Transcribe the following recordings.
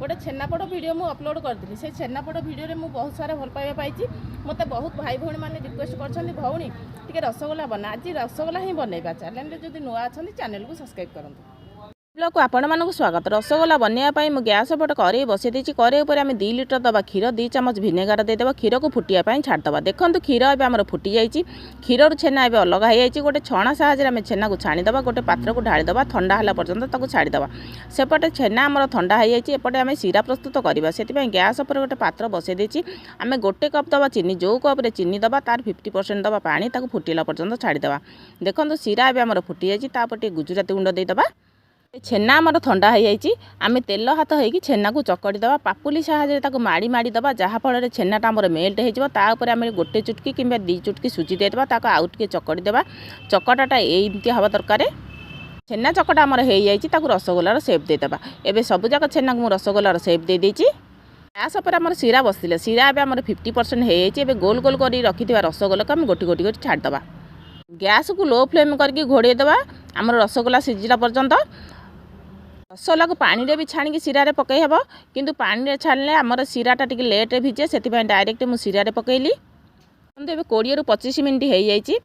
गोटे छेनापोड़ वीडियो मु अपलोड करती से छेनापोड़ वीडियो में बहुत सारा भल पाइबा पाई मत बहुत भाई भौणी मैंने रिक्वेस्ट कर भौणी टी रसगोला बना आज रसगोला ही बनइबा चैनल जब नुआ अच्छा चैनल को सब्सक्राइब करूँ ब्लॉग को आपण मानक स्वागत। रसगोला बनवाई मुझे गैस पटे कड़े बसई देती कड़े पर आम 2 लिटर दबा क्षीर 2 चमच भिनेगार देदेबा क्षीर को फुटापी छाड़देवा। देखो क्षीर ए आम फुटी जाइए क्षीर छेना ए अलग हो गोटे छणा साहय आम छेना को छाणीदेवा गोटे पात्र को ढालीदेवा ठंडा है पर्यटन छाड़ीदेवा। सेपटे छेना आम ठंडा होपटे आम सीरा प्रस्तुत करवा से गैस पर गोटे पात्र बसई देती आम गोटे कप दबा चीनी जो कप चीनी दबा तार 50% दबा पानी फुटिला पर्यटन छाड़ीदेवा। देखो सीरा ए आम फुटी जाइए गुजराती गुंड देदेबा। छेना आमर ठंडा हो जाइए आम तेल हाथ होगी छेना को चकड़ीदेवा पापुली साहाय्य माड़ी माड़ी दबा जहाँफल छेनाटा आमर मेल्ट होपर आम गोटे चुटकी कि 2 चुटकी सुजी देदेबा आउ टे चकड़ीदेवा। चकटाटा एमती हवा दरकार छेना चकटा आमर हो जाइए रसगोलार सेप देदेबा। एबे सबुजाक छेना को रसगोलार सेप दे देइछि। गैस पर आमर सीरा बसले सीरा ए आमर 50% हो जाइए गोल गोल कर रखि रसगोला को आम गोटी गोटी कर छाड़देवा। गैस को लो फ्लेम करके घोड़ेदेवा आमर रसगोला सिझिला पर्यंत। रसगोला को पानी रे भी छाणी सीरा रे पकई हेबो किंतु पानी रे छाणले आमर सीराटा टिके लेट रे भिजे से डायरेक्ट मु सीरा रे पकईली। 20 ରୁ 25 मिनट हो जाइए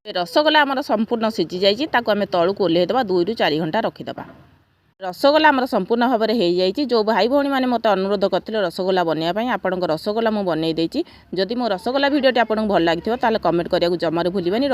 रसगोला आमर संपूर्ण सिझी जाइए आम तलू को ओल्हेदेवा 2 ରୁ 4 घंटा रखीदेवा। रसगोला आमर संपूर्ण भाव में हो जाइए। जो भाई भौणी मैंने मत अनुरोध करते रसगोला बनवाई आपण रसगोला मुझे बनई देती। जदि मो रसगोला भिडियोटी आपको भल लगी कमेंट करिया जमार भूलिबेनी।